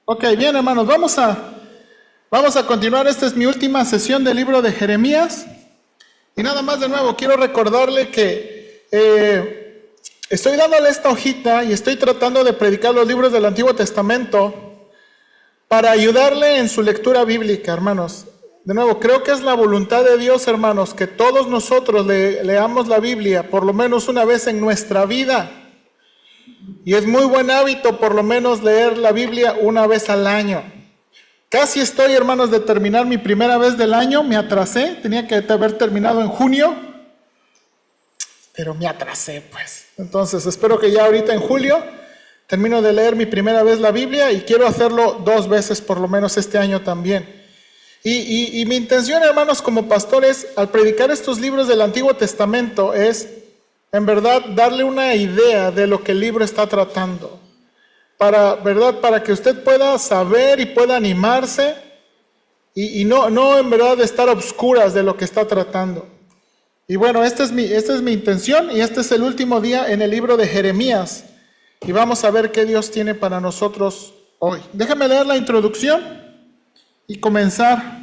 Ok, bien hermanos, vamos a continuar. Esta es mi última sesión del libro de Jeremías. Y nada más de nuevo, quiero recordarle que estoy dándole esta hojita y estoy tratando de predicar los libros del Antiguo Testamento para ayudarle en su lectura bíblica, hermanos. De nuevo, creo que es la voluntad de Dios, hermanos, que todos nosotros leamos la Biblia por lo menos una vez en nuestra vida. Y es muy buen hábito por lo menos leer la Biblia una vez al año. Casi estoy, hermanos, de terminar mi primera vez del año. Me atrasé, tenía que haber terminado en junio, pero me atrasé pues. Entonces espero que ya ahorita en julio termino de leer mi primera vez la Biblia y quiero hacerlo 2 veces por lo menos este año también. Y mi intención, hermanos, como pastores, al predicar estos libros del Antiguo Testamento es, en verdad, darle una idea de lo que el libro está tratando. Para que usted pueda saber y pueda animarse y no en verdad estar a obscuras de lo que está tratando. Y bueno, esta es mi intención y este es el último día en el libro de Jeremías. Y vamos a ver qué Dios tiene para nosotros hoy. Déjame leer la introducción y comenzar,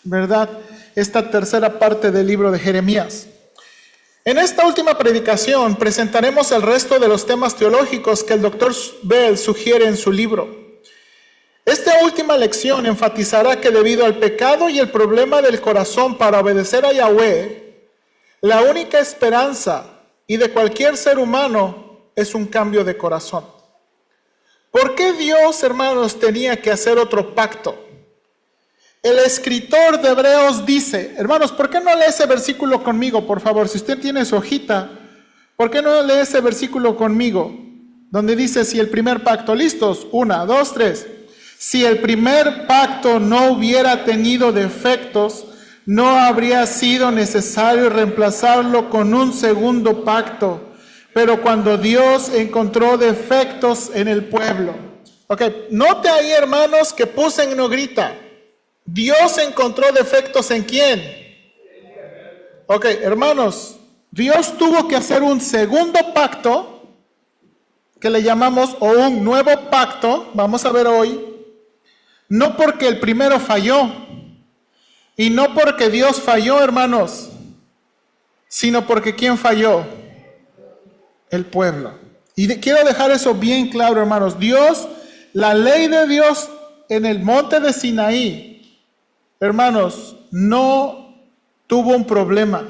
¿verdad?, esta tercera parte del libro de Jeremías. En esta última predicación presentaremos el resto de los temas teológicos que el Dr. Bell sugiere en su libro. Esta última lección enfatizará que debido al pecado y el problema del corazón para obedecer a Yahweh, la única esperanza y de cualquier ser humano es un cambio de corazón. ¿Por qué Dios, hermanos, tenía que hacer otro pacto? El escritor de Hebreos dice, hermanos, ¿por qué no lee ese versículo conmigo, por favor? Si usted tiene su hojita, ¿por qué no lee ese versículo conmigo? Donde dice, si el primer pacto, listos, 1, 2, 3. Si el primer pacto no hubiera tenido defectos, no habría sido necesario reemplazarlo con un segundo pacto. Pero cuando Dios encontró defectos en el pueblo. Ok, note ahí, hermanos, que puse en negrita. Dios encontró defectos ¿en quién? Ok, hermanos, Dios tuvo que hacer un segundo pacto, que le llamamos, o un nuevo pacto, vamos a ver hoy, no porque el primero falló, y no porque Dios falló, hermanos, sino porque ¿quién falló? El pueblo. Y quiero dejar eso bien claro, hermanos. Dios, la ley de Dios en el monte de Sinaí, hermanos, no tuvo un problema,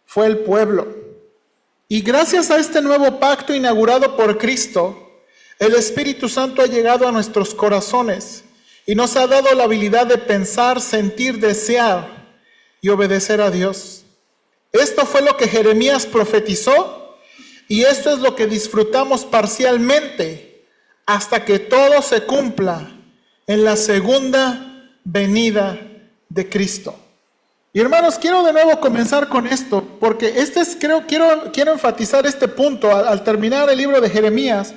fue el pueblo. Y gracias a este nuevo pacto inaugurado por Cristo, el Espíritu Santo ha llegado a nuestros corazones y nos ha dado la habilidad de pensar, sentir, desear y obedecer a Dios. Esto fue lo que Jeremías profetizó y esto es lo que disfrutamos parcialmente hasta que todo se cumpla en la segunda venida de Cristo. Y hermanos, quiero de nuevo comenzar con esto, porque quiero enfatizar este punto al terminar el libro de Jeremías.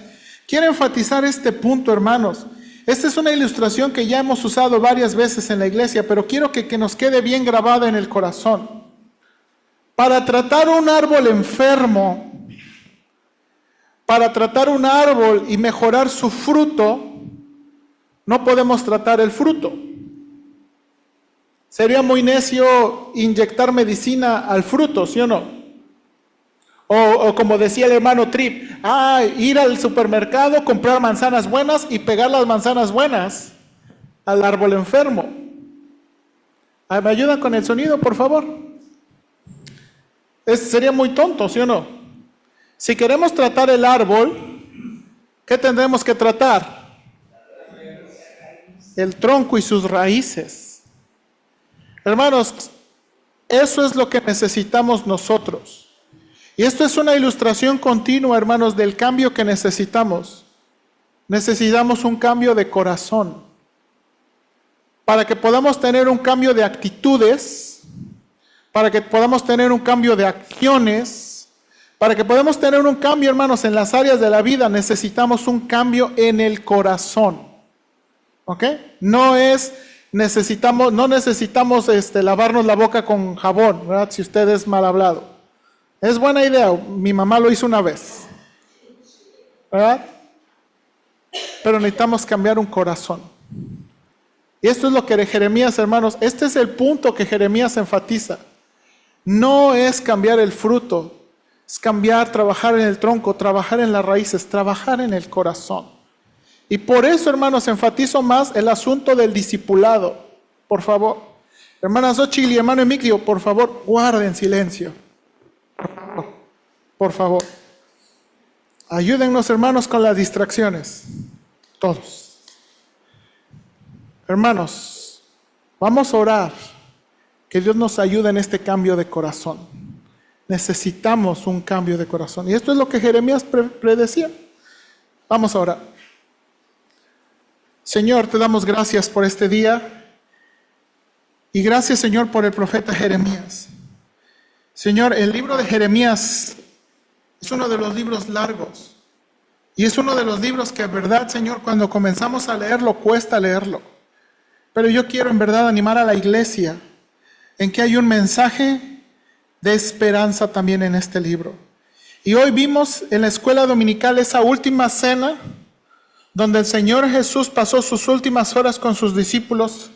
Quiero enfatizar este punto, hermanos. Esta es una ilustración que ya hemos usado varias veces en la iglesia, pero quiero que nos quede bien grabada en el corazón. Para tratar un árbol enfermo, para tratar un árbol y mejorar su fruto, no podemos tratar el fruto. Sería muy necio inyectar medicina al fruto, ¿sí o no? O como decía el hermano Tripp, ir al supermercado, comprar manzanas buenas y pegar las manzanas buenas al árbol enfermo. ¿Me ayudan con el sonido, por favor? Sería muy tonto, ¿sí o no? Si queremos tratar el árbol, ¿qué tendremos que tratar? El tronco y sus raíces. Hermanos, eso es lo que necesitamos nosotros. Y esto es una ilustración continua, hermanos, del cambio que necesitamos. Necesitamos un cambio de corazón. Para que podamos tener un cambio de actitudes, para que podamos tener un cambio de acciones, para que podamos tener un cambio, hermanos, en las áreas de la vida, necesitamos un cambio en el corazón. ¿Ok? No necesitamos lavarnos la boca con jabón, ¿verdad? Si usted es mal hablado. Es buena idea, mi mamá lo hizo una vez, ¿verdad? pero necesitamos cambiar un corazón. Y esto es lo que Jeremías, hermanos, este es el punto que Jeremías enfatiza. No es cambiar el fruto, es cambiar, trabajar en el tronco, trabajar en las raíces, trabajar en el corazón. Y por eso, hermanos, enfatizo más el asunto del discipulado. Por favor, hermana Xochitl y hermano Emilio, por favor, guarden silencio. Por favor. Ayúdennos, hermanos, con las distracciones. Todos. Hermanos, vamos a orar que Dios nos ayude en este cambio de corazón. Necesitamos un cambio de corazón. Y esto es lo que Jeremías predecía. Vamos a orar. Señor, te damos gracias por este día. Y gracias, Señor, por el profeta Jeremías. Señor, el libro de Jeremías es uno de los libros largos. Y es uno de los libros que, en verdad, Señor, cuando comenzamos a leerlo, cuesta leerlo. Pero yo quiero, en verdad, animar a la iglesia en que hay un mensaje de esperanza también en este libro. Y hoy vimos en la escuela dominical esa última cena donde el Señor Jesús pasó sus últimas horas con sus discípulos,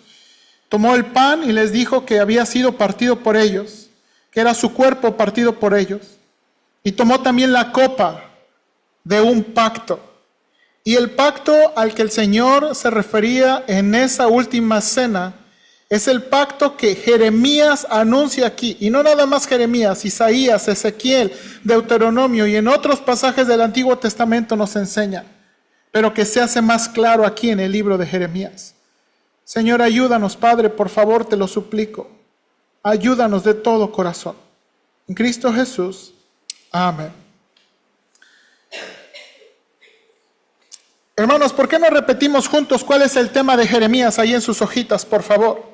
tomó el pan y les dijo que había sido partido por ellos, que era su cuerpo partido por ellos. Y tomó también la copa de un pacto. Y el pacto al que el Señor se refería en esa última cena es el pacto que Jeremías anuncia aquí. Y no nada más Jeremías, Isaías, Ezequiel, Deuteronomio y en otros pasajes del Antiguo Testamento nos enseñan, pero que se hace más claro aquí en el libro de Jeremías. Señor, ayúdanos, Padre, por favor, te lo suplico. Ayúdanos de todo corazón. En Cristo Jesús. Amén. Hermanos, ¿por qué no repetimos juntos cuál es el tema de Jeremías ahí en sus hojitas, por favor?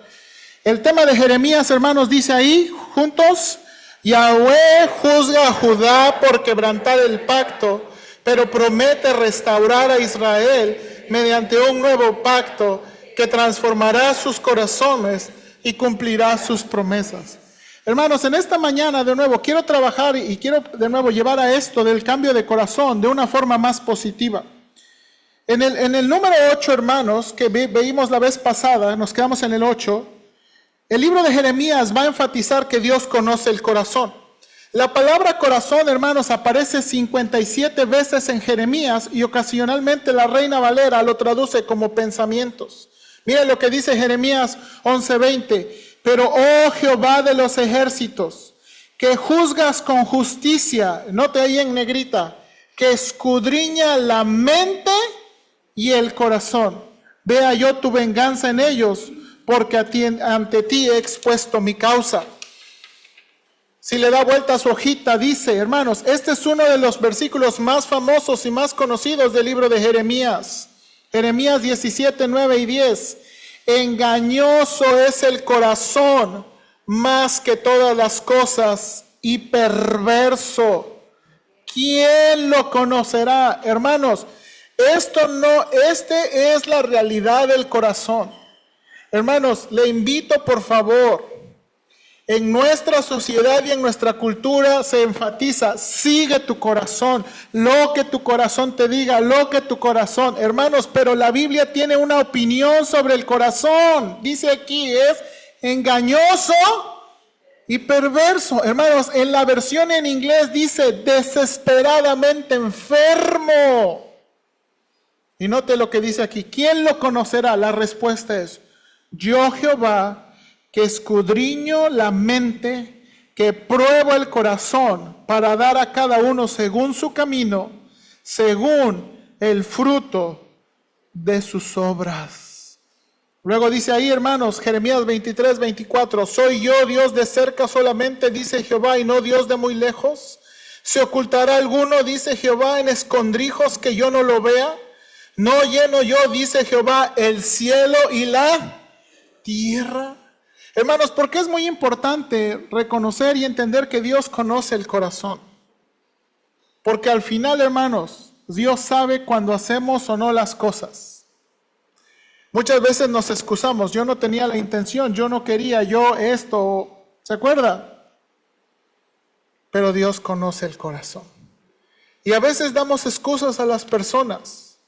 El tema de Jeremías, hermanos, dice ahí, juntos, Yahweh juzga a Judá por quebrantar el pacto, pero promete restaurar a Israel mediante un nuevo pacto que transformará sus corazones y cumplirá sus promesas. Hermanos, en esta mañana de nuevo quiero trabajar y quiero de nuevo llevar a esto del cambio de corazón de una forma más positiva. En el número 8, hermanos, que veímos la vez pasada, nos quedamos en el 8, el libro de Jeremías va a enfatizar que Dios conoce el corazón. La palabra corazón, hermanos, aparece 57 veces en Jeremías y ocasionalmente la Reina Valera lo traduce como pensamientos. Miren lo que dice Jeremías 11:20. Pero, oh Jehová de los ejércitos, que juzgas con justicia, note ahí en negrita, que escudriña la mente y el corazón. Vea yo tu venganza en ellos, porque ante ti he expuesto mi causa. Si le da vuelta a su hojita, dice, hermanos, este es uno de los versículos más famosos y más conocidos del libro de Jeremías. Jeremías 17, 9 y 10. Engañoso es el corazón más que todas las cosas y perverso. ¿Quién lo conocerá? Hermanos, este es la realidad del corazón. Hermanos, le invito por favor, en nuestra sociedad y en nuestra cultura se enfatiza, sigue tu corazón, lo que tu corazón te diga, lo que tu corazón. Hermanos, pero la Biblia tiene una opinión sobre el corazón. Dice aquí, es engañoso y perverso. Hermanos, en la versión en inglés dice desesperadamente enfermo. Y note lo que dice aquí, ¿quién lo conocerá? La respuesta es, yo Jehová, que escudriño la mente, que pruebo el corazón para dar a cada uno según su camino, según el fruto de sus obras. Luego dice ahí, hermanos, Jeremías 23, 24, ¿soy yo Dios de cerca solamente, dice Jehová, y no Dios de muy lejos? ¿Se ocultará alguno, dice Jehová, en escondrijos que yo no lo vea? ¿No lleno yo, dice Jehová, el cielo y la tierra? Hermanos, porque es muy importante reconocer y entender que Dios conoce el corazón. Porque al final, hermanos, Dios sabe cuando hacemos o no las cosas. Muchas veces nos excusamos, yo no tenía la intención, yo no quería, yo esto, ¿se acuerda? Pero Dios conoce el corazón. Y a veces damos excusas a las personas.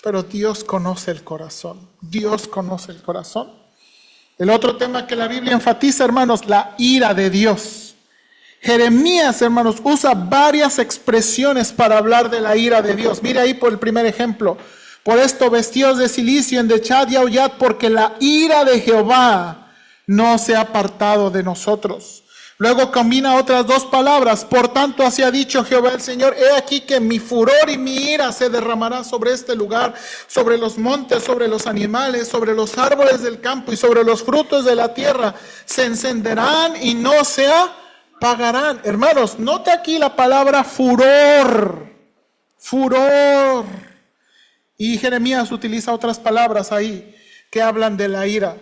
Pero Dios conoce el corazón. Dios conoce el corazón. El otro tema que la Biblia enfatiza, hermanos, la ira de Dios. Jeremías, hermanos, usa varias expresiones para hablar de la ira de Dios. Mire ahí por el primer ejemplo. Por esto vestidos de cilicio, endechad y aullad, porque la ira de Jehová no se ha apartado de nosotros. Luego combina otras dos palabras. Por tanto, así ha dicho Jehová el Señor: he aquí que mi furor y mi ira se derramará sobre este lugar, sobre los montes, sobre los animales, sobre los árboles del campo y sobre los frutos de la tierra. Se encenderán y no se apagarán. Hermanos, note aquí la palabra furor. Furor. Y Jeremías utiliza otras palabras ahí que hablan de la ira.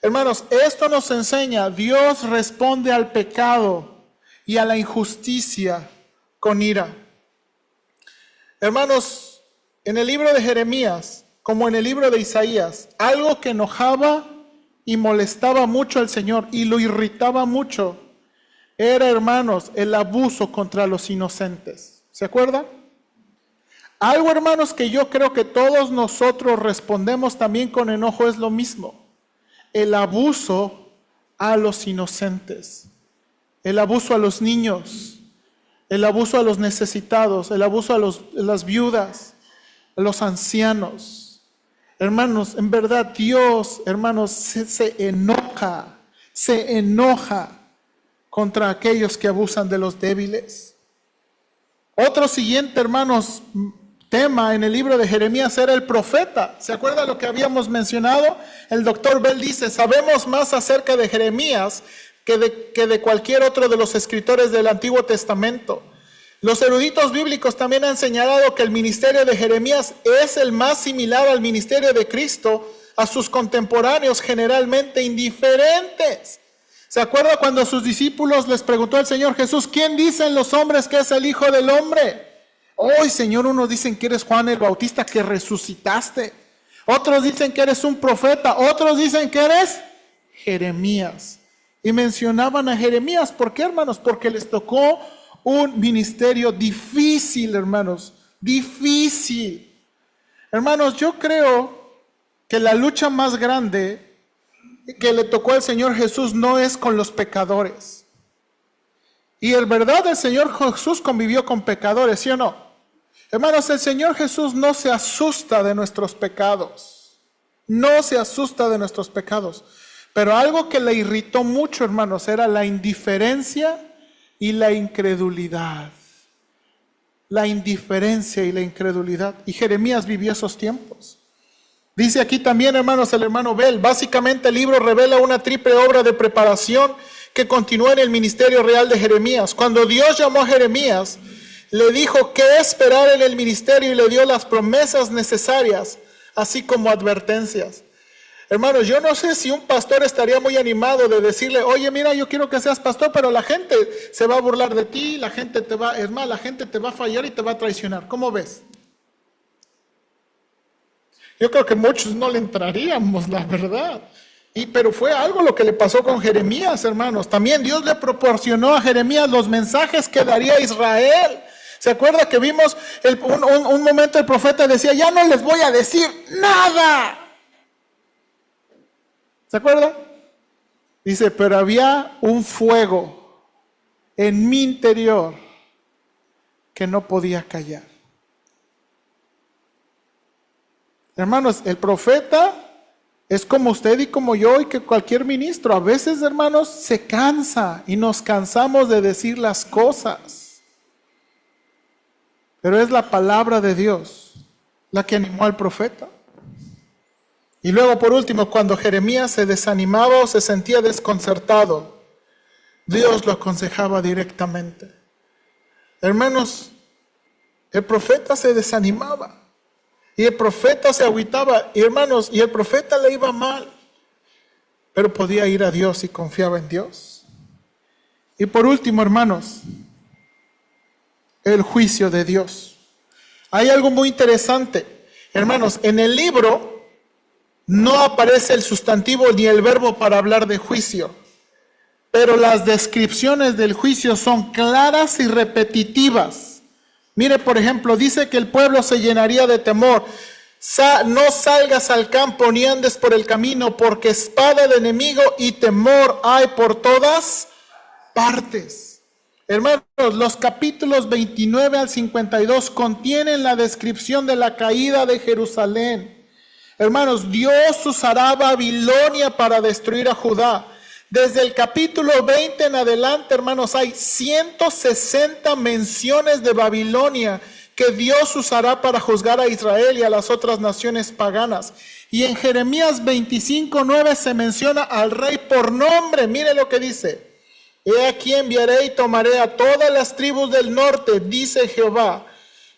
Hermanos, esto nos enseña, Dios responde al pecado y a la injusticia con ira. Hermanos, en el libro de Jeremías, como en el libro de Isaías, algo que enojaba y molestaba mucho al Señor y lo irritaba mucho, era, hermanos, el abuso contra los inocentes. ¿Se acuerdan? Algo, hermanos, que yo creo que todos nosotros respondemos también con enojo es lo mismo. El abuso a los inocentes, el abuso a los niños, el abuso a los necesitados, el abuso a las viudas, a los ancianos. Hermanos, en verdad Dios, hermanos, se enoja contra aquellos que abusan de los débiles. Otro siguiente, hermanos, tema en el libro de Jeremías era el profeta. ¿Se acuerda lo que habíamos mencionado? El doctor Bell dice: sabemos más acerca de Jeremías que de cualquier otro de los escritores del Antiguo Testamento. Los eruditos bíblicos también han señalado que el ministerio de Jeremías es el más similar al ministerio de Cristo, a sus contemporáneos generalmente indiferentes. ¿Se acuerda cuando sus discípulos les preguntó al Señor Jesús: ¿quién dicen los hombres que es el Hijo del Hombre? Hoy, Señor, unos dicen que eres Juan el Bautista, que resucitaste. Otros dicen que eres un profeta. Otros dicen que eres Jeremías. Y mencionaban a Jeremías. ¿Por qué, hermanos? Porque les tocó un ministerio difícil, hermanos. Difícil. Hermanos, yo creo que la lucha más grande que le tocó al Señor Jesús no es con los pecadores. Y en verdad el Señor Jesús convivió con pecadores, ¿sí o no? Hermanos, el Señor Jesús no se asusta de nuestros pecados. No se asusta de nuestros pecados. Pero algo que le irritó mucho, hermanos, era la indiferencia y la incredulidad. La indiferencia y la incredulidad. Y Jeremías vivió esos tiempos. Dice aquí también, hermanos, el hermano Bell: básicamente el libro revela una triple obra de preparación que continúa en el ministerio real de Jeremías. Cuando Dios llamó a Jeremías, le dijo qué esperar en el ministerio y le dio las promesas necesarias, así como advertencias. Hermanos, yo no sé si un pastor estaría muy animado de decirle: oye, mira, yo quiero que seas pastor, pero la gente se va a burlar de ti, la gente te va a fallar y te va a traicionar. ¿Cómo ves? Yo creo que muchos no le entraríamos, la verdad. Pero fue algo lo que le pasó con Jeremías, hermanos. También Dios le proporcionó a Jeremías los mensajes que daría a Israel. ¿Se acuerda que vimos un momento el profeta decía: ya no les voy a decir nada? ¿Se acuerda? Dice: pero había un fuego en mi interior que no podía callar. Hermanos, el profeta es como usted y como yo y que cualquier ministro. A veces, hermanos, se cansa y nos cansamos de decir las cosas. Pero es la palabra de Dios la que animó al profeta. Y luego, por último, cuando Jeremías se desanimaba o se sentía desconcertado, Dios lo aconsejaba directamente. Hermanos, el profeta se desanimaba. Y el profeta se agüitaba, y hermanos, y el profeta le iba mal, pero podía ir a Dios y confiaba en Dios. Y por último, hermanos, el juicio de Dios. Hay algo muy interesante, hermanos, en el libro no aparece el sustantivo ni el verbo para hablar de juicio, pero las descripciones del juicio son claras y repetitivas. Mire, por ejemplo, dice que el pueblo se llenaría de temor. No salgas al campo ni andes por el camino, porque espada de enemigo y temor hay por todas partes. Hermanos, los capítulos 29 al 52 contienen la descripción de la caída de Jerusalén. Hermanos, Dios usará Babilonia para destruir a Judá. Desde el capítulo 20 en adelante, hermanos, hay 160 menciones de Babilonia que Dios usará para juzgar a Israel y a las otras naciones paganas. Y en Jeremías 25:9 se menciona al rey por nombre. Mire lo que dice: he aquí enviaré y tomaré a todas las tribus del norte, dice Jehová,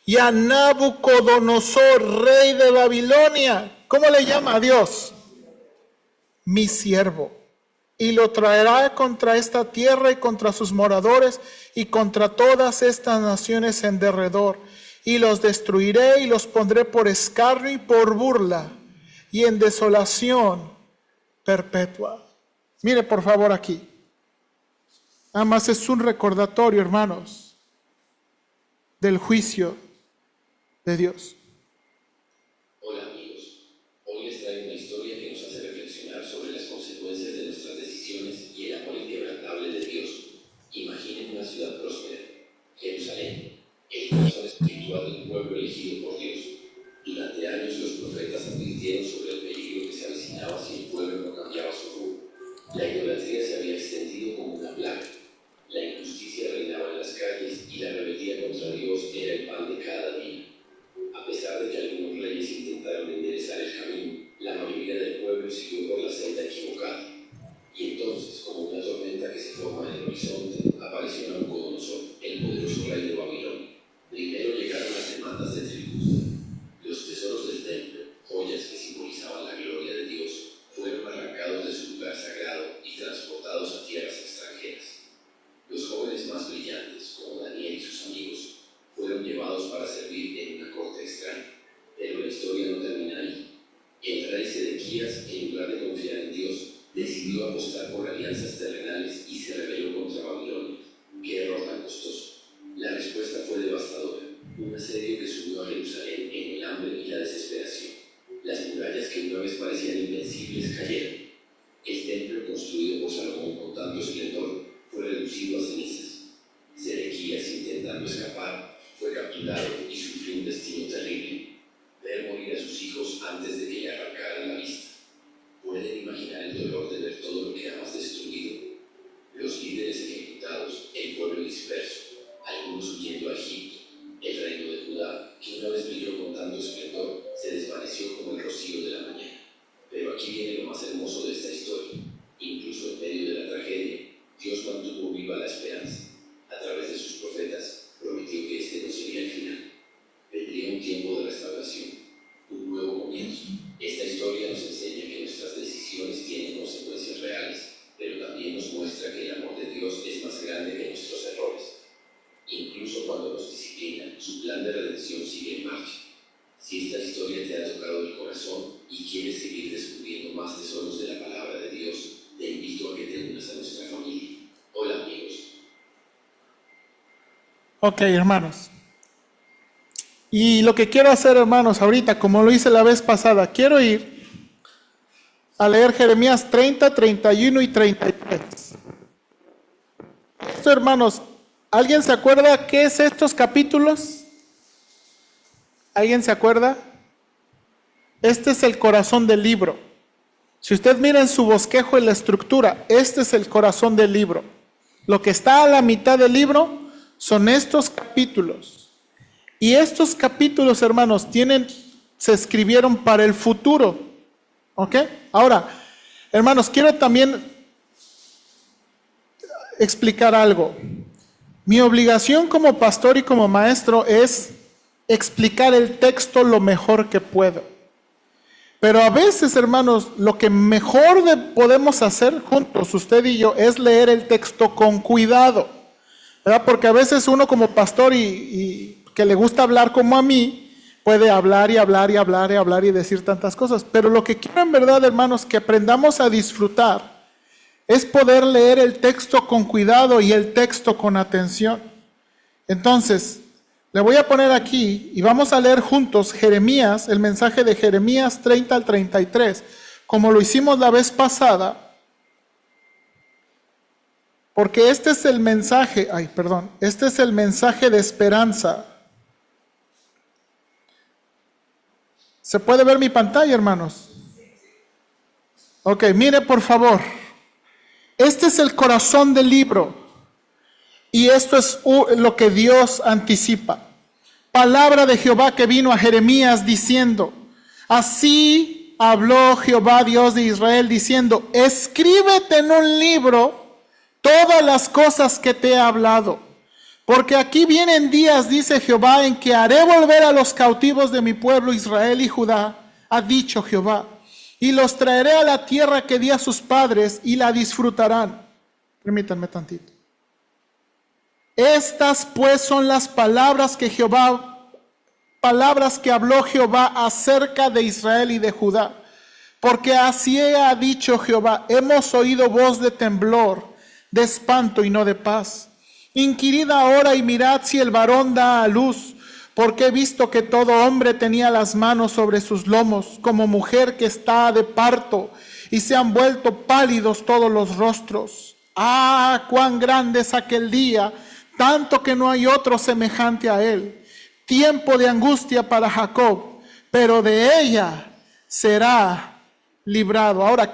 y a Nabucodonosor, rey de Babilonia. ¿Cómo le llama a Dios? Mi siervo. Y lo traerá contra esta tierra y contra sus moradores y contra todas estas naciones en derredor. Y los destruiré y los pondré por escarnio y por burla y en desolación perpetua. Mire por favor aquí. Además es un recordatorio, hermanos, del juicio de Dios. Hola amigos, hoy les traigo una historia que nos hace reflexionar sobre las consecuencias de nuestras decisiones y el amor inquebrantable de Dios. Imaginen una ciudad próspera, Jerusalén, el corazón espiritual del pueblo elegido por Dios. Durante años los profetas advirtieron sobre el peligro que se avecinaba si el pueblo no cambiaba su rumbo. La idolatría se había extendido como una plaga. La injusticia reinaba en las calles y la rebeldía contra Dios era el pan de cada día. A pesar de que algunos reyes intentaron enderezar el camino, la mayoría del pueblo siguió por la senda equivocada. Y entonces, como una tormenta que se forma en el horizonte, apareció Nabucodonosor, el poderoso rey de Babilonia. Primero llegaron las demandas de tributo. Los tesoros del templo, joyas que simbolizaban la gloria de Dios, fueron arrancados de su lugar sagrado y transportados a tierras extranjeras. Los jóvenes más brillantes, como Daniel y sus amigos, fueron llevados para servir en una corte extraña. Pero la historia no termina ahí. El rey Sedequías, en lugar de confiar en Dios, decidió apostar por alianzas terrenales y se rebeló contra Babilonia. ¡Qué error tan costoso! La respuesta fue devastadora. Un asedio que subió a Jerusalén en el hambre y la desesperación. Las murallas que una vez parecían invencibles cayeron. El templo construido por Salomón con tanto esplendor fue reducido a cenizas. Sedequías, intentando escapar, fue capturado y sufrió un destino terrible: ver morir a sus hijos antes de que le arrancaran la vista. ¿Pueden imaginar el dolor de ver todo lo que amas destruido? Los líderes ejecutados, el pueblo disperso, algunos huyendo a Egipto. El reino de Judá, que una vez brilló con tanto esplendor, se desvaneció como el rocío de la mañana. Pero aquí viene lo más hermoso de esta historia. Incluso en medio de la tragedia, Dios mantuvo viva la esperanza. A través de sus profetas, prometió que este no sería el final. Vendría un tiempo de restauración, un nuevo comienzo. Esta historia nos enseña que nuestras decisiones tienen consecuencias reales, pero también nos muestra que el amor de Dios es más grande que nuestros errores. Incluso cuando nos disciplina, su plan de redención sigue en marcha. Si esta historia te ha tocado el corazón y quieres seguir descubriendo más tesoros de la palabra de Dios, te invito a que te unas a nuestra familia. Hola amigos. Ok, hermanos. Y lo que quiero hacer, hermanos, ahorita, como lo hice la vez pasada, quiero ir a leer Jeremías 30, 31 y 33. Esto, hermanos, ¿alguien se acuerda qué es estos capítulos? ¿Alguien se acuerda? Este es el corazón del libro. Si usted mira en su bosquejo en la estructura, este es el corazón del libro. Lo que está a la mitad del libro son estos capítulos. Y estos capítulos, hermanos, se escribieron para el futuro. ¿Ok? Ahora, hermanos, quiero también explicar algo. Mi obligación como pastor y como maestro es explicar el texto lo mejor que puedo. Pero a veces, hermanos, lo que mejor podemos hacer juntos, usted y yo, es leer el texto con cuidado, ¿verdad? Porque a veces uno como pastor y que le gusta hablar como a mí, puede hablar y hablar y hablar y hablar y decir tantas cosas. Pero lo que quiero en verdad, hermanos, que aprendamos a disfrutar es poder leer el texto con cuidado y el texto con atención. Entonces, Le voy a poner aquí y vamos a leer juntos Jeremías, el mensaje de Jeremías 30 al 33, como lo hicimos la vez pasada, porque este es el mensaje, este es el mensaje de esperanza. ¿Se puede ver mi pantalla, hermanos? Ok, mire por favor. Este es el corazón del libro. Y esto es lo que Dios anticipa. Palabra de Jehová que vino a Jeremías diciendo, así habló Jehová Dios de Israel diciendo, escríbete en un libro todas las cosas que te he hablado. Porque aquí vienen días, dice Jehová, en que haré volver a los cautivos de mi pueblo Israel y Judá, ha dicho Jehová, y los traeré a la tierra que di a sus padres y la disfrutarán. Permítanme tantito. Estas pues son las palabras que habló Jehová acerca de Israel y de Judá. Porque así ha dicho Jehová, hemos oído voz de temblor, de espanto y no de paz. Inquirid ahora y mirad si el varón da a luz, porque he visto que todo hombre tenía las manos sobre sus lomos, como mujer que está de parto, y se han vuelto pálidos todos los rostros. Ah, cuán grande es aquel día, tanto que no hay otro semejante a él. Tiempo de angustia para Jacob, pero de ella será librado. Ahora,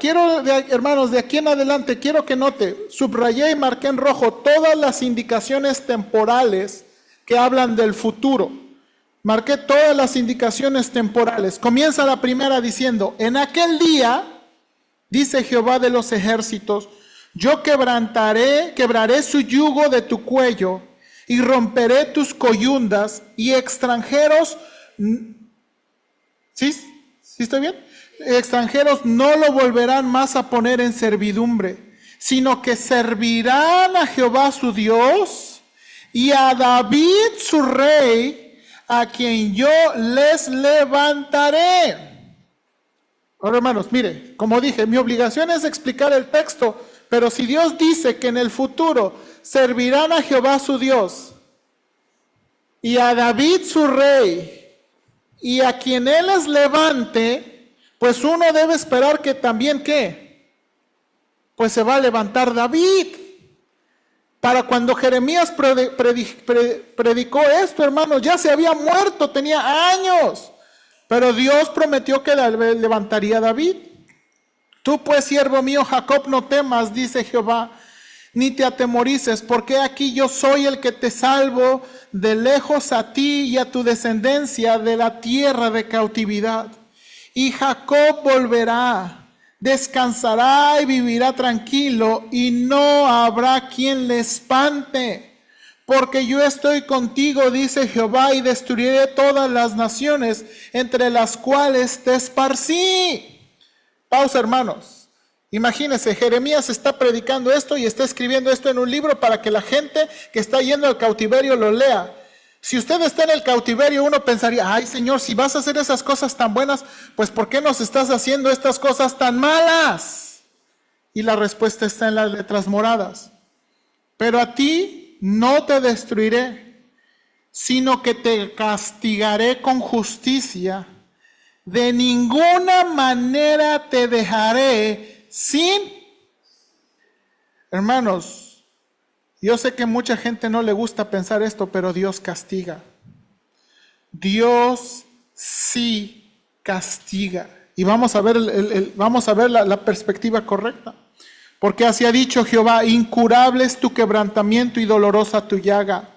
hermanos, de aquí en adelante, quiero que note, subrayé y marqué en rojo todas las indicaciones temporales que hablan del futuro. Marqué todas las indicaciones temporales. Comienza la primera diciendo, en aquel día, dice Jehová de los ejércitos, yo quebraré su yugo de tu cuello y romperé tus coyundas y extranjeros, ¿sí estoy bien? Extranjeros no lo volverán más a poner en servidumbre, sino que servirán a Jehová su Dios y a David su rey, a quien yo les levantaré. Ahora, hermanos, mire, como dije, mi obligación es explicar el texto, pero si Dios dice que en el futuro servirán a Jehová su Dios y a David su rey y a quien Él les levante, pues uno debe esperar que también, ¿qué? Pues se va a levantar David. Para cuando Jeremías predicó esto, hermanos, ya se había muerto, tenía años. Pero Dios prometió que levantaría a David. Tú pues, siervo mío Jacob, no temas, dice Jehová, ni te atemorices, porque aquí yo soy el que te salvo de lejos a ti y a tu descendencia de la tierra de cautividad. Y Jacob volverá, descansará y vivirá tranquilo, y no habrá quien le espante. Porque yo estoy contigo, dice Jehová, y destruiré todas las naciones entre las cuales te esparcí. Pausa, hermanos. Imagínense, Jeremías está predicando esto y está escribiendo esto en un libro para que la gente que está yendo al cautiverio lo lea. Si usted está en el cautiverio, uno pensaría, ay Señor, si vas a hacer esas cosas tan buenas, pues ¿por qué nos estás haciendo estas cosas tan malas? Y la respuesta está en las letras moradas. Pero a ti no te destruiré, sino que te castigaré con justicia. De ninguna manera te dejaré sin... Hermanos, yo sé que mucha gente no le gusta pensar esto, pero Dios castiga. Dios sí castiga. Y vamos a ver, la perspectiva correcta. Porque así ha dicho Jehová, incurable es tu quebrantamiento y dolorosa tu llaga.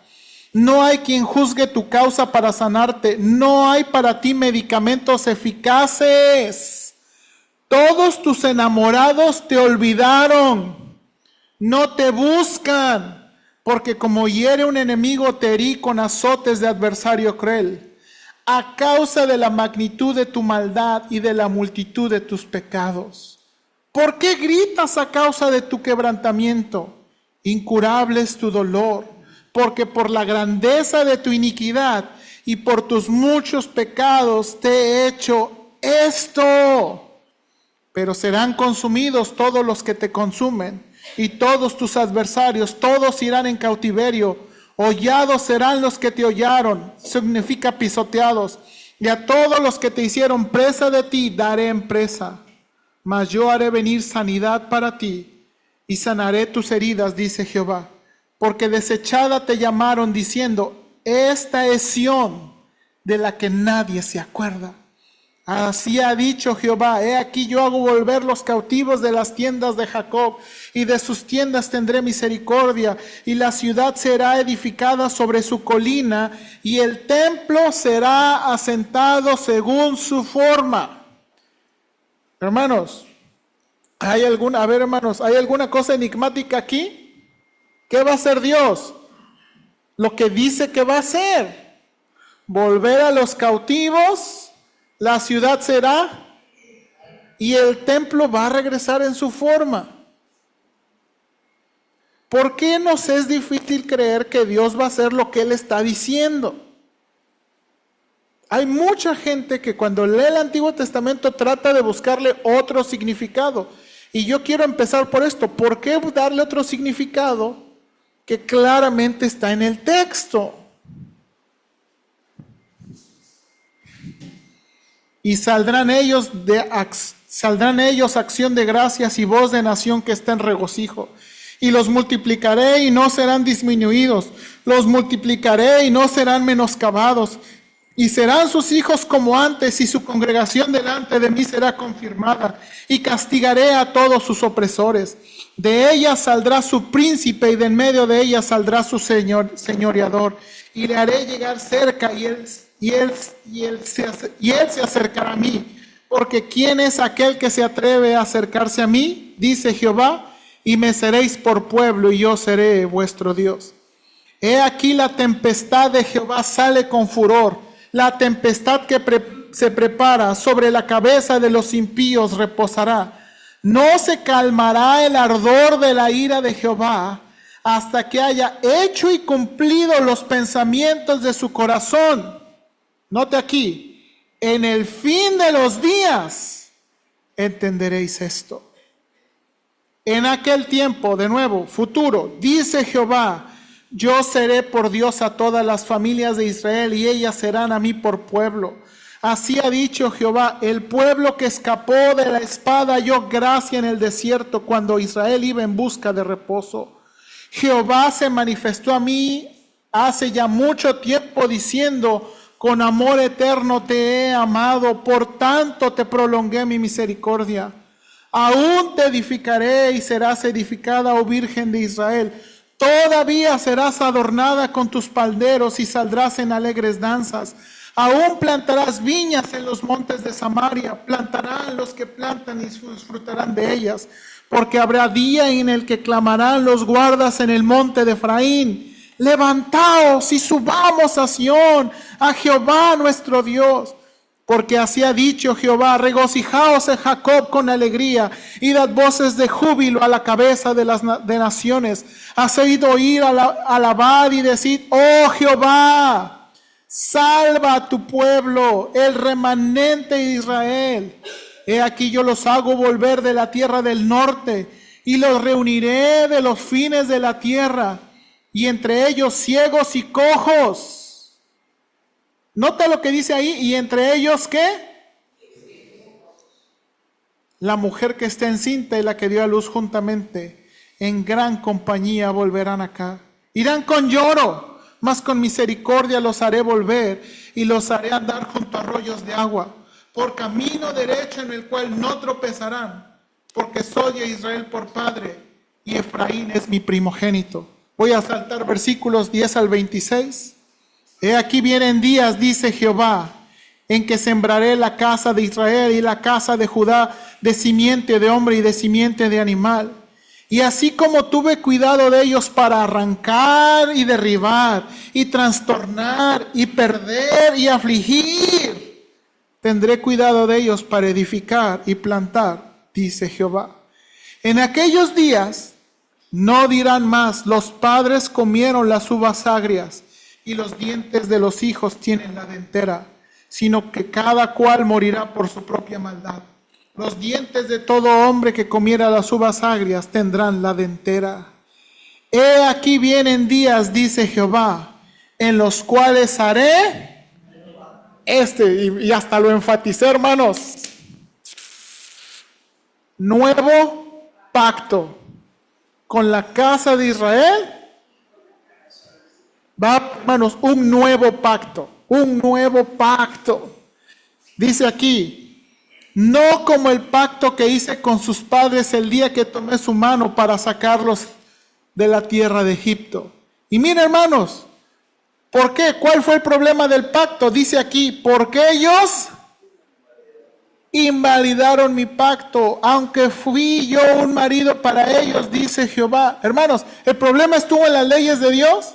No hay quien juzgue tu causa para sanarte. No hay para ti medicamentos eficaces. Todos tus enamorados te olvidaron. No te buscan. Porque como hiere un enemigo te herí con azotes de adversario cruel. A causa de la magnitud de tu maldad y de la multitud de tus pecados. ¿Por qué gritas a causa de tu quebrantamiento? Incurable es tu dolor. Porque por la grandeza de tu iniquidad y por tus muchos pecados te he hecho esto. Pero serán consumidos todos los que te consumen, y todos tus adversarios, todos irán en cautiverio, Hollados serán los que te hollaron, significa pisoteados. Y a todos los que te hicieron presa de ti, daré en presa. Mas yo haré venir sanidad para ti, y sanaré tus heridas, dice Jehová. Porque desechada te llamaron, diciendo, esta es Sión, de la que nadie se acuerda. Así ha dicho Jehová, he aquí yo hago volver los cautivos de las tiendas de Jacob, y de sus tiendas tendré misericordia, y la ciudad será edificada sobre su colina, y el templo será asentado según su forma. Hermanos, ¿hay alguna cosa enigmática aquí? ¿Qué va a hacer Dios? Lo que dice que va a hacer. Volver a los cautivos. La ciudad será y el templo va a regresar en su forma. ¿Por qué nos es difícil creer que Dios va a hacer lo que Él está diciendo? Hay mucha gente que cuando lee el Antiguo Testamento trata de buscarle otro significado. Y yo quiero empezar por esto. ¿Por qué darle otro significado que claramente está en el texto? Y saldrán ellos acción de gracias y voz de nación que está en regocijo. Y los multiplicaré y no serán disminuidos. Los multiplicaré y no serán menoscabados. Y serán sus hijos como antes, y su congregación delante de mí será confirmada. Y castigaré a todos sus opresores. De ella saldrá su príncipe, y de en medio de ella saldrá su señoreador. Y le haré llegar cerca, y él se acercará a mí. Porque ¿quién es aquel que se atreve a acercarse a mí? Dice Jehová, y me seréis por pueblo, y yo seré vuestro Dios. He aquí la tempestad de Jehová sale con furor, la tempestad que se prepara sobre la cabeza de los impíos reposará. No se calmará el ardor de la ira de Jehová hasta que haya hecho y cumplido los pensamientos de su corazón. Note aquí, en el fin de los días entenderéis esto. En aquel tiempo, de nuevo, futuro, dice Jehová, yo seré por Dios a todas las familias de Israel, y ellas serán a mí por pueblo. Así ha dicho Jehová, el pueblo que escapó de la espada halló gracia en el desierto, cuando Israel iba en busca de reposo. Jehová se manifestó a mí hace ya mucho tiempo, diciendo, con amor eterno te he amado, por tanto te prolongué mi misericordia. Aún te edificaré y serás edificada, oh Virgen de Israel. Todavía serás adornada con tus palderos y saldrás en alegres danzas. Aún plantarás viñas en los montes de Samaria. Plantarán los que plantan y disfrutarán de ellas. Porque habrá día en el que clamarán los guardas en el monte de Efraín. Levantaos y subamos a Sión, a Jehová nuestro Dios. Porque así ha dicho Jehová, regocijaos en Jacob con alegría, y dad voces de júbilo a la cabeza de las naciones. Has oído oír alabar y decir, oh Jehová, salva a tu pueblo, el remanente de Israel. He aquí yo los hago volver de la tierra del norte, y los reuniré de los fines de la tierra, y entre ellos ciegos y cojos. Nota lo que dice ahí, y entre ellos, ¿qué? La mujer que está encinta y la que dio a luz juntamente, en gran compañía volverán acá. Irán con lloro, mas con misericordia los haré volver, y los haré andar junto a arroyos de agua, por camino derecho en el cual no tropezarán, porque soy a Israel por padre, y Efraín es mi primogénito. Voy a saltar versículos 10 al 26. He aquí vienen días, dice Jehová, en que sembraré la casa de Israel y la casa de Judá de simiente de hombre y de simiente de animal. Y así como tuve cuidado de ellos para arrancar y derribar y trastornar y perder y afligir, tendré cuidado de ellos para edificar y plantar, dice Jehová. En aquellos días no dirán más, los padres comieron las uvas agrias, y los dientes de los hijos tienen la dentera, sino que cada cual morirá por su propia maldad. Los dientes de todo hombre que comiera las uvas agrias tendrán la dentera. He aquí vienen días, dice Jehová, en los cuales haré y hasta lo enfaticé, hermanos, nuevo pacto con la casa de Israel. Va, hermanos, un nuevo pacto. Dice aquí, no como el pacto que hice con sus padres el día que tomé su mano para sacarlos de la tierra de Egipto. Y miren, hermanos, ¿por qué? ¿Cuál fue el problema del pacto? Dice aquí, porque ellos invalidaron mi pacto, aunque fui yo un marido para ellos, dice Jehová. Hermanos, ¿el problema estuvo en las leyes de Dios?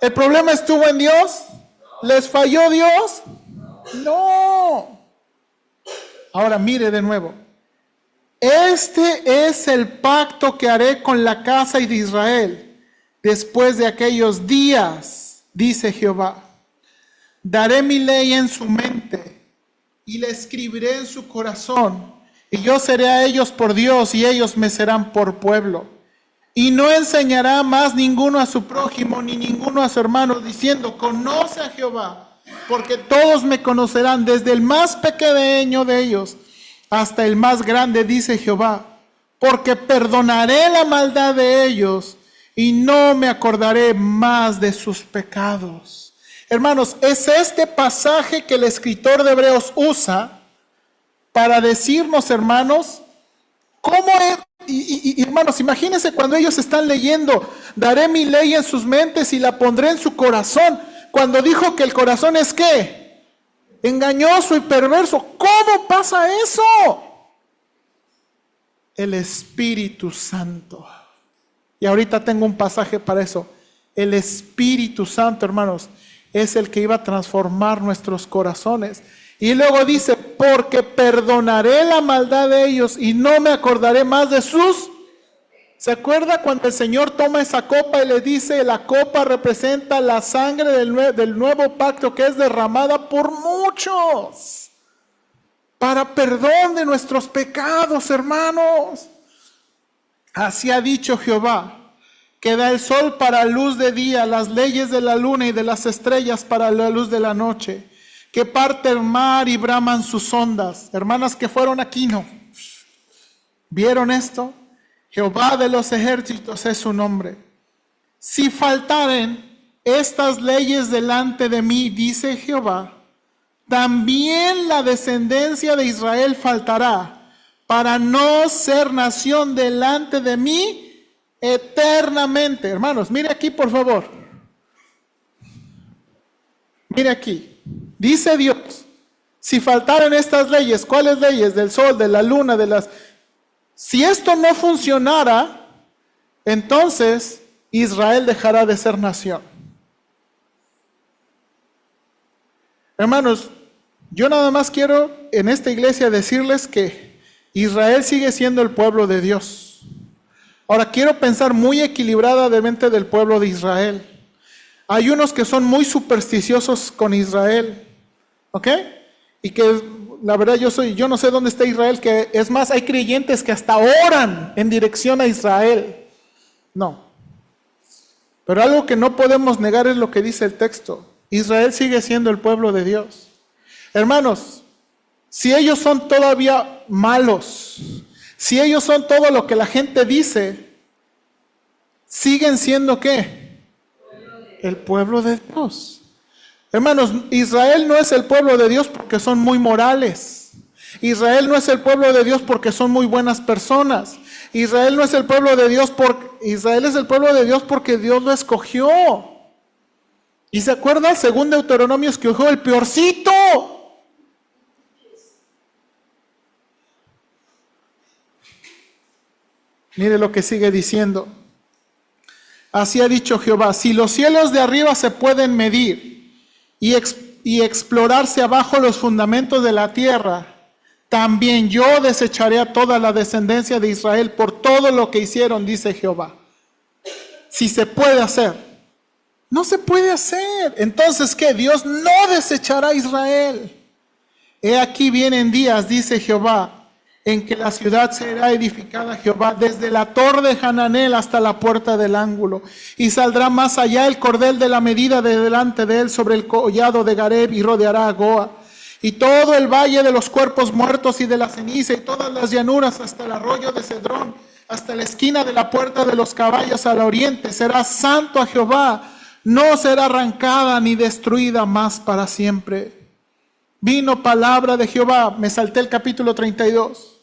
¿El problema estuvo en Dios? ¿Les falló Dios? No. Ahora mire de nuevo. Este es el pacto que haré con la casa de Israel después de aquellos días, dice Jehová. Daré mi ley en su mente y la escribiré en su corazón, y yo seré a ellos por Dios y ellos me serán por pueblo. Y no enseñará más ninguno a su prójimo ni ninguno a su hermano diciendo, conoce a Jehová, porque todos me conocerán, desde el más pequeño de ellos hasta el más grande, dice Jehová, porque perdonaré la maldad de ellos y no me acordaré más de sus pecados. Hermanos, es este pasaje que el escritor de Hebreos usa para decirnos, hermanos, cómo es. Y hermanos, imagínense cuando ellos están leyendo, daré mi ley en sus mentes y la pondré en su corazón. Cuando dijo que el corazón es ¿qué? Engañoso y perverso. ¿Cómo pasa eso? El Espíritu Santo. Y ahorita tengo un pasaje para eso. El Espíritu Santo, hermanos, es el que iba a transformar nuestros corazones. Y luego dice, porque perdonaré la maldad de ellos y no me acordaré más de sus. ¿Se acuerda cuando el Señor toma esa copa y le dice, la copa representa la sangre del nuevo pacto que es derramada por muchos para perdón de nuestros pecados, hermanos? Así ha dicho Jehová, que da el sol para luz de día, las leyes de la luna y de las estrellas para la luz de la noche, que parte el mar y braman sus ondas. Hermanas que fueron aquí, ¿no? ¿Vieron esto? Jehová de los ejércitos es su nombre. Si faltaren estas leyes delante de mí, dice Jehová, también la descendencia de Israel faltará, para no ser nación delante de mí eternamente. Hermanos, mire aquí por favor. Mire aquí. Dice Dios, si faltaran estas leyes, ¿cuáles leyes? Del sol, de la luna, de las... Si esto no funcionara, entonces Israel dejará de ser nación. Hermanos, yo nada más quiero en esta iglesia decirles que Israel sigue siendo el pueblo de Dios. Ahora quiero pensar muy equilibradamente del pueblo de Israel. Hay unos que son muy supersticiosos con Israel, ¿ok? Y que la verdad yo no sé dónde está Israel, que es más, hay creyentes que hasta oran en dirección a Israel. No. Pero algo que no podemos negar es lo que dice el texto. Israel sigue siendo el pueblo de Dios. Hermanos, si ellos son todavía malos, si ellos son todo lo que la gente dice, siguen siendo ¿qué? El pueblo de Dios. Hermanos, Israel no es el pueblo de Dios porque son muy morales. Israel no es el pueblo de Dios porque son muy buenas personas. Israel no es el pueblo de Dios Israel es el pueblo de Dios porque Dios lo escogió. ¿Y se acuerdan? Según Deuteronomio escogió el peorcito. Mire lo que sigue diciendo. Así ha dicho Jehová, si los cielos de arriba se pueden medir y explorarse abajo los fundamentos de la tierra, también yo desecharé a toda la descendencia de Israel por todo lo que hicieron, dice Jehová. Si se puede hacer, no se puede hacer. Entonces, ¿qué? Dios no desechará a Israel. He aquí vienen días, dice Jehová, en que la ciudad será edificada a Jehová, desde la torre de Hananel hasta la puerta del ángulo. Y saldrá más allá el cordel de la medida de delante de él sobre el collado de Gareb, y rodeará a Goa. Y todo el valle de los cuerpos muertos y de la ceniza, y todas las llanuras hasta el arroyo de Cedrón, hasta la esquina de la puerta de los caballos al oriente, será santo a Jehová, no será arrancada ni destruida más para siempre. Vino palabra de Jehová, me salté el capítulo 32,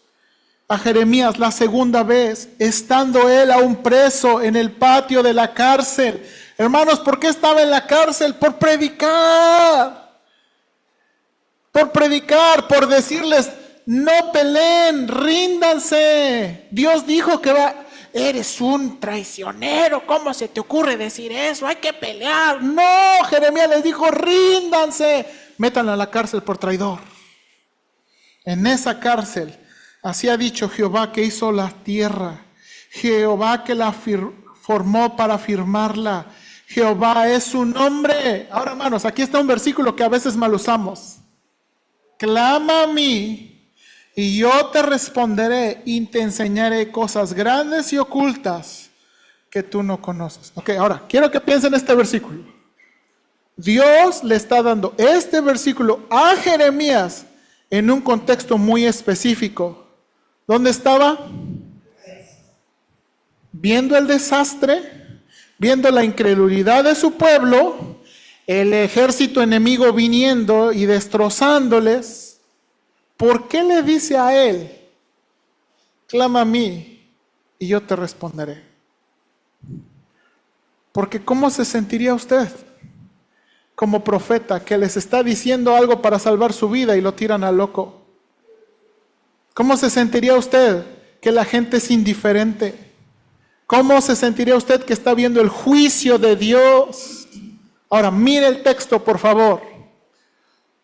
a Jeremías la segunda vez, estando él aún preso en el patio de la cárcel. Hermanos, ¿por qué estaba en la cárcel? Por predicar. Por predicar, por decirles, no peleen, ríndanse. Dios dijo que eres un traicionero, ¿cómo se te ocurre decir eso? Hay que pelear. No, Jeremías les dijo, ríndanse, métanla a la cárcel por traidor. En esa cárcel, así ha dicho Jehová que hizo la tierra, Jehová que la formó para firmarla, Jehová es su nombre. Ahora, hermanos, aquí está un versículo que a veces mal usamos. Clama a mí y yo te responderé y te enseñaré cosas grandes y ocultas que tú no conoces. Ok, ahora, quiero que piensen en este versículo. Dios le está dando este versículo a Jeremías en un contexto muy específico. ¿Dónde estaba? Viendo el desastre, viendo la incredulidad de su pueblo, el ejército enemigo viniendo y destrozándoles. ¿Por qué le dice a él, clama a mí y yo te responderé? Porque ¿cómo se sentiría usted como profeta que les está diciendo algo para salvar su vida y lo tiran al loco? ¿Cómo se sentiría usted que la gente es indiferente? ¿Cómo se sentiría usted que está viendo el juicio de Dios? Ahora, mire el texto, por favor.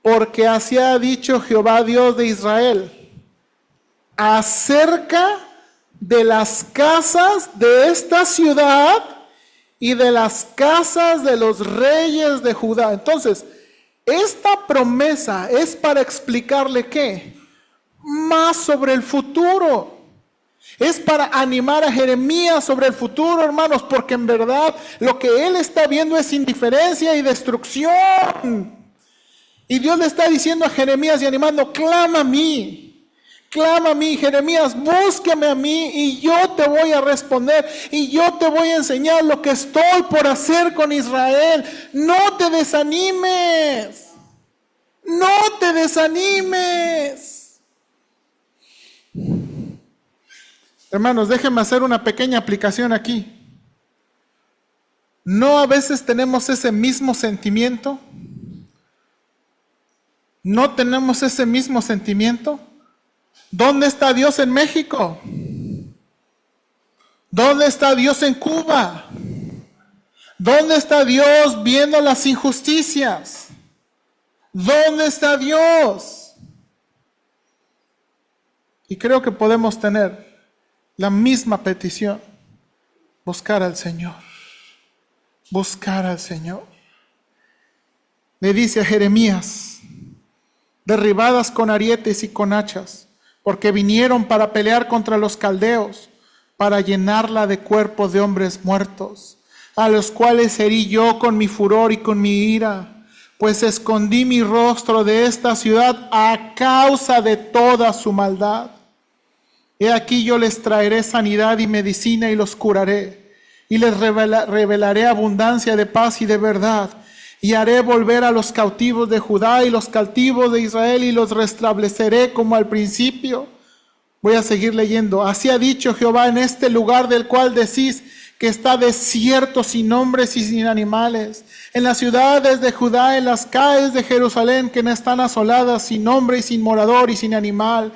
Porque así ha dicho Jehová, Dios de Israel, acerca de las casas de esta ciudad y de las casas de los reyes de Judá. Entonces, esta promesa es para explicarle ¿qué? Más sobre el futuro. Es para animar a Jeremías sobre el futuro, hermanos, porque en verdad lo que él está viendo es indiferencia y destrucción. Y Dios le está diciendo a Jeremías y animando, clama a mí, Jeremías, búscame a mí y yo te voy a responder y yo te voy a enseñar lo que estoy por hacer con Israel. No te desanimes, no te desanimes. Hermanos, déjenme hacer una pequeña aplicación aquí. ¿No a veces tenemos ese mismo sentimiento? ¿No tenemos ese mismo sentimiento? ¿Dónde está Dios en México? ¿Dónde está Dios en Cuba? ¿Dónde está Dios viendo las injusticias? ¿Dónde está Dios? Y creo que podemos tener la misma petición, buscar al Señor, buscar al Señor. Le dice a Jeremías, derribadas con arietes y con hachas, porque vinieron para pelear contra los caldeos, para llenarla de cuerpos de hombres muertos, a los cuales herí yo con mi furor y con mi ira, pues escondí mi rostro de esta ciudad a causa de toda su maldad. He aquí yo les traeré sanidad y medicina y los curaré, y les revelaré abundancia de paz y de verdad, y haré volver a los cautivos de Judá y los cautivos de Israel, y los restableceré como al principio. Voy a seguir leyendo. Así ha dicho Jehová en este lugar del cual decís que está desierto, sin hombres y sin animales, en las ciudades de Judá, en las calles de Jerusalén que no están asoladas, sin hombre y sin morador y sin animal.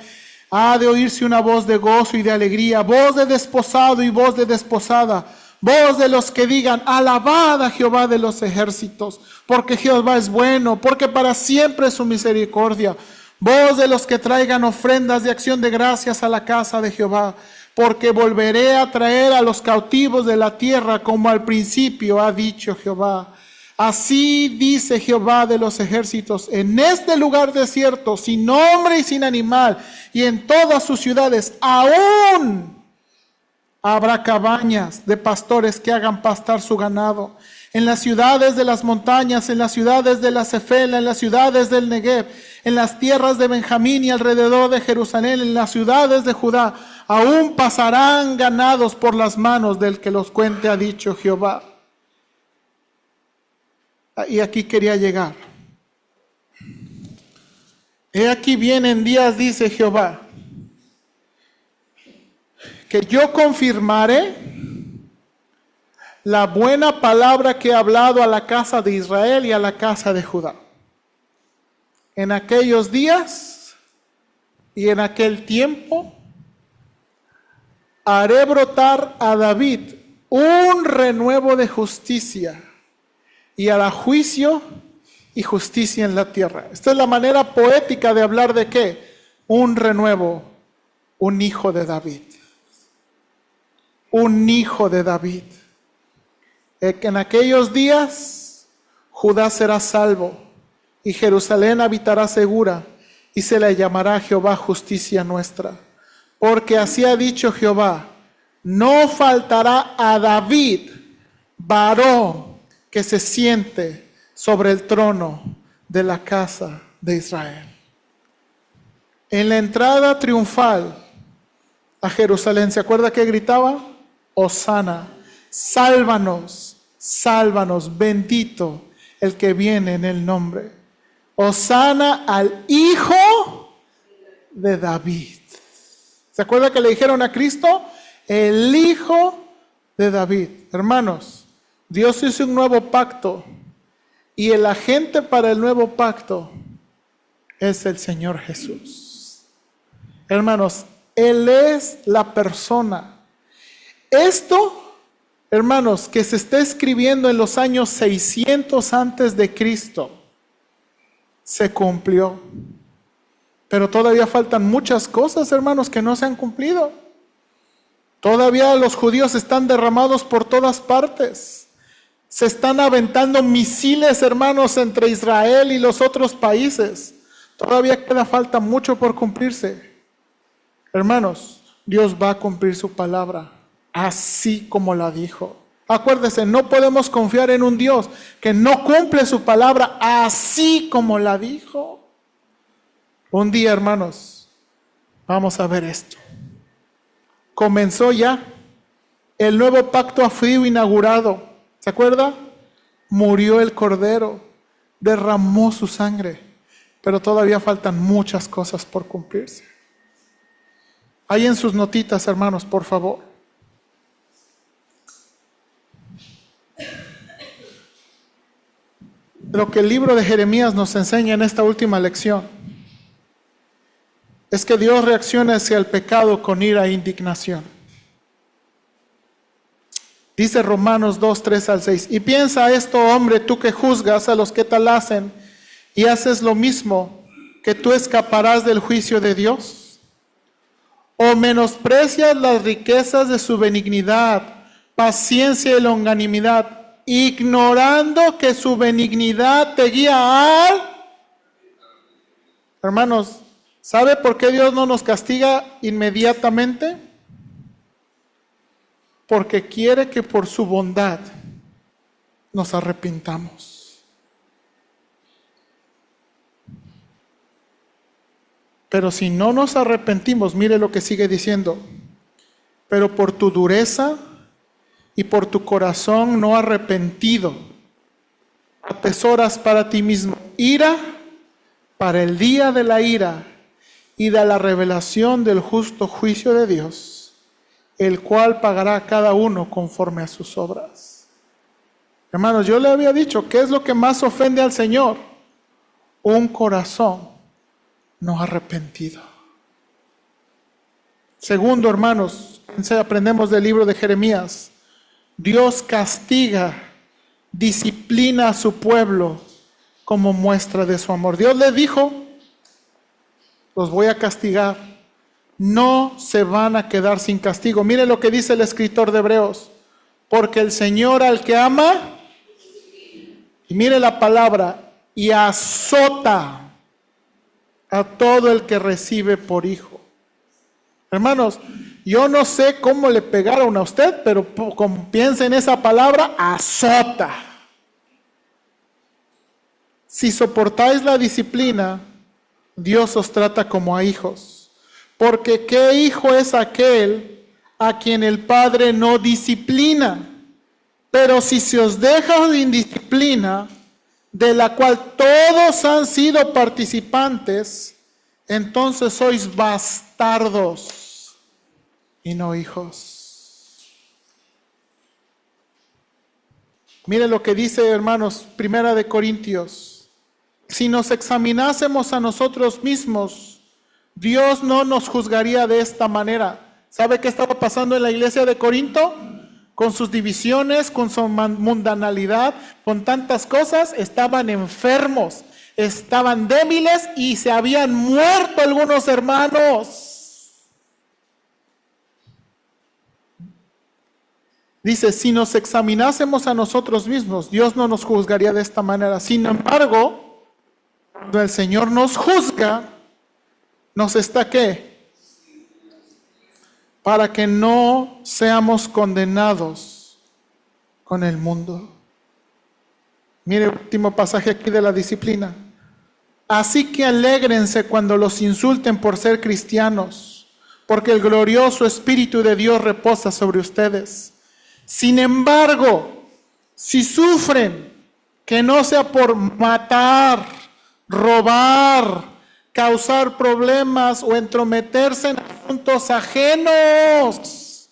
Ha de oírse una voz de gozo y de alegría, voz de desposado y voz de desposada, voz de los que digan, alabad a Jehová de los ejércitos, porque Jehová es bueno, porque para siempre es su misericordia. Voz de los que traigan ofrendas de acción de gracias a la casa de Jehová, porque volveré a traer a los cautivos de la tierra como al principio ha dicho Jehová. Así dice Jehová de los ejércitos, en este lugar desierto, sin hombre y sin animal, y en todas sus ciudades, aún habrá cabañas de pastores que hagan pastar su ganado. En las ciudades de las montañas, en las ciudades de la Cefela, en las ciudades del Negev, en las tierras de Benjamín y alrededor de Jerusalén, en las ciudades de Judá, aún pasarán ganados por las manos del que los cuente, ha dicho Jehová. Y aquí quería llegar. He aquí vienen días, dice Jehová, que yo confirmaré la buena palabra que he hablado a la casa de Israel y a la casa de Judá. En aquellos días y en aquel tiempo haré brotar a David un renuevo de justicia y hará juicio y justicia en la tierra. Esta es la manera poética de hablar de ¿qué? Un renuevo, un hijo de David. Un hijo de David. En aquellos días Judá será salvo y Jerusalén habitará segura y se le llamará Jehová justicia nuestra. Porque así ha dicho Jehová, no faltará a David varón que se siente sobre el trono de la casa de Israel. En la entrada triunfal a Jerusalén, ¿se acuerda que gritaba? Hosana, sálvanos, sálvanos, bendito el que viene en el nombre. Hosana al Hijo de David. ¿Se acuerda que le dijeron a Cristo? El Hijo de David. Hermanos, Dios hizo un nuevo pacto y el agente para el nuevo pacto es el Señor Jesús. Hermanos, Él es la persona. Esto, hermanos, que se está escribiendo en los años 600 antes de Cristo, se cumplió. Pero todavía faltan muchas cosas, hermanos, que no se han cumplido. Todavía los judíos están derramados por todas partes. Se están aventando misiles, hermanos, entre Israel y los otros países. Todavía falta mucho por cumplirse. Hermanos, Dios va a cumplir su palabra, así como la dijo. Acuérdese, no podemos confiar en un Dios que no cumple su palabra así como la dijo. Un día, hermanos, vamos a ver esto. Comenzó ya el nuevo pacto ha sido inaugurado. ¿Se acuerda? Murió el Cordero, derramó su sangre, pero todavía faltan muchas cosas por cumplirse. Ahí en sus notitas, hermanos, por favor. Lo que el libro de Jeremías nos enseña en esta última lección es que Dios reacciona hacia el pecado con ira e indignación. Dice Romanos 2, 3 al 6. Y piensa esto, hombre, tú que juzgas a los que tal hacen y haces lo mismo, que tú escaparás del juicio de Dios. O menosprecias las riquezas de su benignidad, paciencia y longanimidad, ignorando que su benignidad te guía al... Hermanos, ¿sabe por qué Dios no nos castiga inmediatamente? Porque quiere que por su bondad nos arrepintamos. Pero si no nos arrepentimos, mire lo que sigue diciendo. Pero por tu dureza y por tu corazón no arrepentido, atesoras para ti mismo ira para el día de la ira y de la revelación del justo juicio de Dios, el cual pagará a cada uno conforme a sus obras. Hermanos, yo le había dicho, ¿qué es lo que más ofende al Señor? Un corazón no arrepentido. Segundo, hermanos, aprendemos del libro de Jeremías, Dios castiga, disciplina a su pueblo como muestra de su amor. Dios le dijo, los voy a castigar, no se van a quedar sin castigo. Mire lo que dice el escritor de Hebreos, porque el Señor al que ama, Y mire la palabra, y azota a todo el que recibe por hijo. Hermanos, yo no sé cómo le pegaron a usted, pero piensa en esa palabra, azota. Si soportáis la disciplina, Dios os trata como a hijos. Porque ¿qué hijo es aquel a quien el Padre no disciplina? Pero si se os deja de indisciplina, de la cual todos han sido participantes, entonces sois bastardos y no hijos. Mire lo que dice, hermanos, 1 Corintios. Si nos examinásemos a nosotros mismos, Dios no nos juzgaría de esta manera. ¿Sabe qué estaba pasando en la iglesia de Corinto? Con sus divisiones, con su mundanalidad, con tantas cosas, estaban enfermos, estaban débiles y se habían muerto algunos hermanos. Dice, si nos examinásemos a nosotros mismos, Dios no nos juzgaría de esta manera. Sin embargo, cuando el Señor nos juzga, nos está ¿qué? Para que no seamos condenados con el mundo. Mire el último pasaje aquí de la disciplina. Así que alégrense cuando los insulten por ser cristianos, porque el glorioso Espíritu de Dios reposa sobre ustedes. Sin embargo, si sufren, que no sea por matar, robar, causar problemas o entrometerse en asuntos ajenos.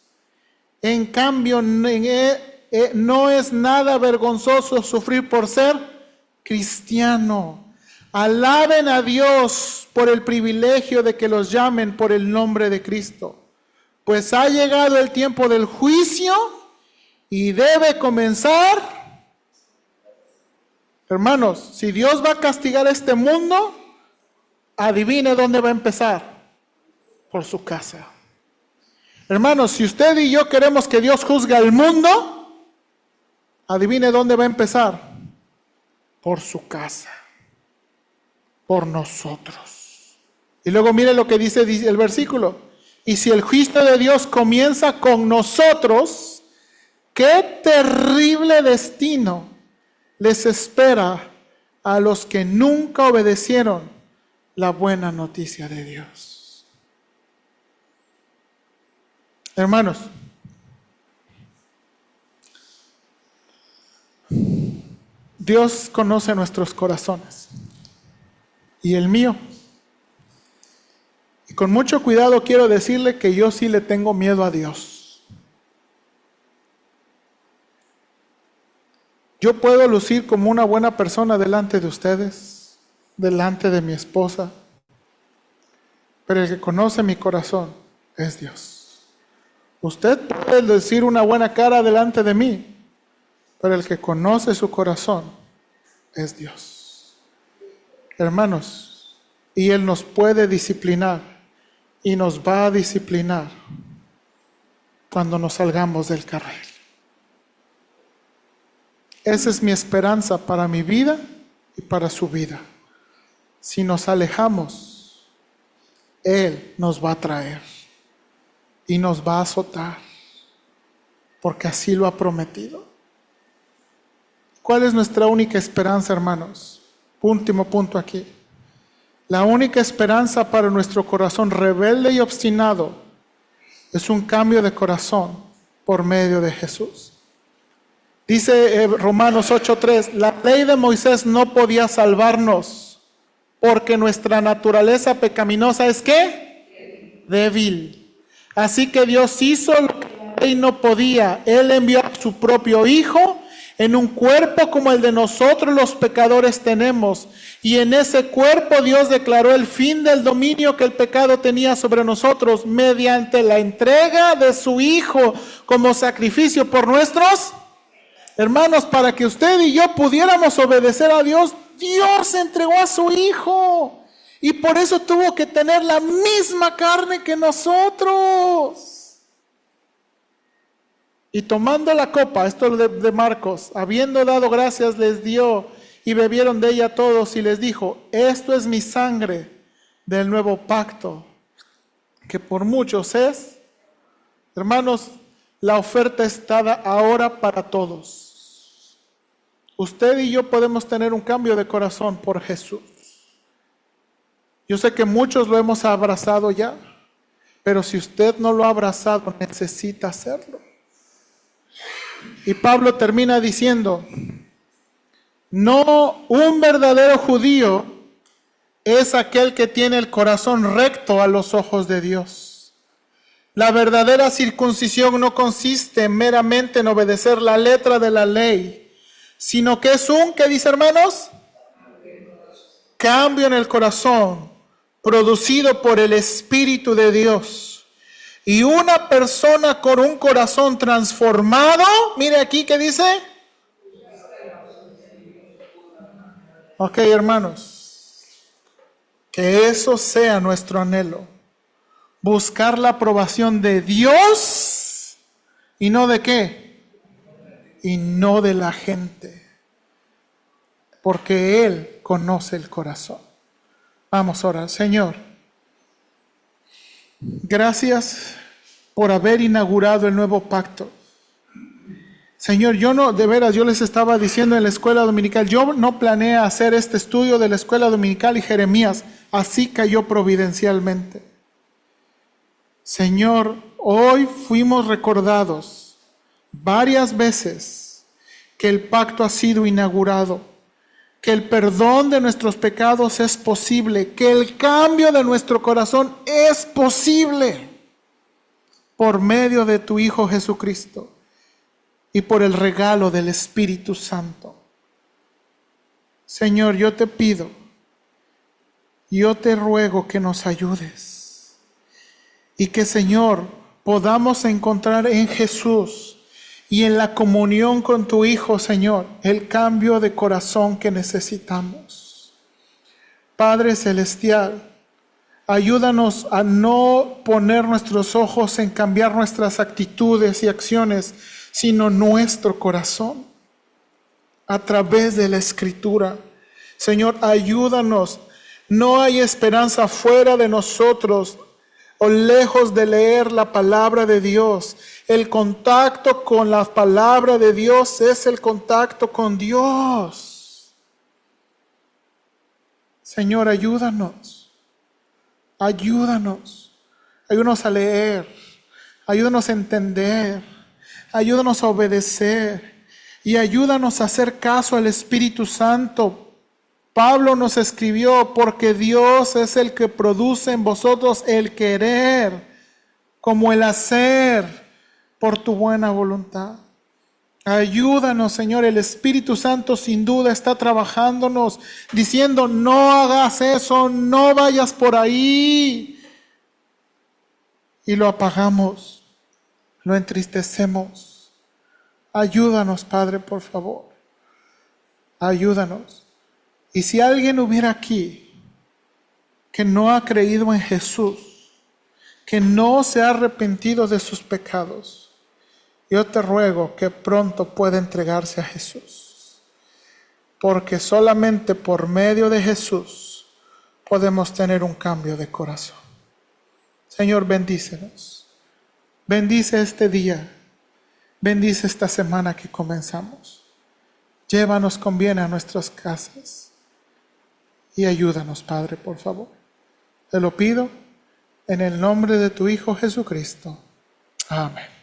En cambio, no es nada vergonzoso sufrir por ser cristiano. Alaben a Dios por el privilegio de que los llamen por el nombre de Cristo. Pues ha llegado el tiempo del juicio y debe comenzar. Hermanos, si Dios va a castigar a este mundo, adivine dónde va a empezar. Por su casa. Hermanos, si usted y yo queremos que Dios juzgue al mundo, adivine dónde va a empezar. Por su casa. Por nosotros. Y luego mire lo que dice el versículo. Y si el juicio de Dios comienza con nosotros, qué terrible destino les espera a los que nunca obedecieron la buena noticia de Dios. Hermanos, Dios conoce nuestros corazones y el mío. Y con mucho cuidado quiero decirle que yo sí le tengo miedo a Dios. Yo puedo lucir como una buena persona delante de ustedes, delante de mi esposa, pero el que conoce mi corazón es Dios. Usted puede decir una buena cara delante de mí, pero el que conoce su corazón es Dios. Hermanos, y Él nos puede disciplinar y nos va a disciplinar cuando nos salgamos del carril. Esa es mi esperanza para mi vida y para su vida. Si nos alejamos, Él nos va a traer y nos va a azotar, porque así lo ha prometido. ¿Cuál es nuestra única esperanza, hermanos? Último punto aquí. La única esperanza para nuestro corazón rebelde y obstinado es un cambio de corazón por medio de Jesús. Dice Romanos 8:3, la ley de Moisés no podía salvarnos porque nuestra naturaleza pecaminosa es ¿qué? Débil. Así que Dios hizo lo que la ley no podía. Él envió a su propio Hijo en un cuerpo como el de nosotros los pecadores tenemos. Y en ese cuerpo Dios declaró el fin del dominio que el pecado tenía sobre nosotros mediante la entrega de su Hijo como sacrificio por nuestros hermanos, para que usted y yo pudiéramos obedecer a Dios. Dios entregó a su Hijo y por eso tuvo que tener la misma carne que nosotros. Y tomando la copa, esto de Marcos, habiendo dado gracias, les dio y bebieron de ella todos y les dijo, esto es mi sangre del nuevo pacto, que por muchos es. Hermanos, la oferta está dada ahora para todos. Usted y yo podemos tener un cambio de corazón por Jesús. Yo sé que muchos lo hemos abrazado ya, pero si usted no lo ha abrazado, necesita hacerlo. Y Pablo termina diciendo, no, un verdadero judío es aquel que tiene el corazón recto a los ojos de Dios. La verdadera circuncisión no consiste meramente en obedecer la letra de la ley, sino que es ¿qué dice, hermanos? Cambio en el corazón, producido por el Espíritu de Dios. Y una persona con un corazón transformado, mire aquí que dice. Ok, hermanos, que eso sea nuestro anhelo. Buscar la aprobación de Dios y no de qué. Y no de la gente. Porque Él conoce el corazón. Vamos a orar. Señor, gracias por haber inaugurado el nuevo pacto. Señor, yo les estaba diciendo en la escuela dominical, yo no planeé hacer este estudio de la escuela dominical y Jeremías, así cayó providencialmente. Señor, hoy fuimos recordados varias veces que el pacto ha sido inaugurado, que el perdón de nuestros pecados es posible, que el cambio de nuestro corazón es posible por medio de tu Hijo Jesucristo y por el regalo del Espíritu Santo. Señor, yo te pido, yo te ruego que nos ayudes y que, Señor, podamos encontrar en Jesús y en la comunión con tu Hijo, Señor, el cambio de corazón que necesitamos. Padre Celestial, ayúdanos a no poner nuestros ojos en cambiar nuestras actitudes y acciones, sino nuestro corazón a través de la Escritura. Señor, ayúdanos. No hay esperanza fuera de nosotros o lejos de leer la palabra de Dios. El contacto con la palabra de Dios es el contacto con Dios. Señor, ayúdanos. Ayúdanos. Ayúdanos a leer. Ayúdanos a entender. Ayúdanos a obedecer. Y ayúdanos a hacer caso al Espíritu Santo. Pablo nos escribió, porque Dios es el que produce en vosotros el querer como el hacer por tu buena voluntad. Ayúdanos, Señor. El Espíritu Santo sin duda está trabajándonos, diciendo, no hagas eso, no vayas por ahí. Y lo apagamos, lo entristecemos. Ayúdanos, Padre, por favor. Ayúdanos. Y si alguien hubiera aquí que no ha creído en Jesús, que no se ha arrepentido de sus pecados, yo te ruego que pronto pueda entregarse a Jesús. Porque solamente por medio de Jesús podemos tener un cambio de corazón. Señor, bendícenos. Bendice este día. Bendice esta semana que comenzamos. Llévanos con bien a nuestras casas. Y ayúdanos, Padre, por favor. Te lo pido en el nombre de tu Hijo Jesucristo. Amén.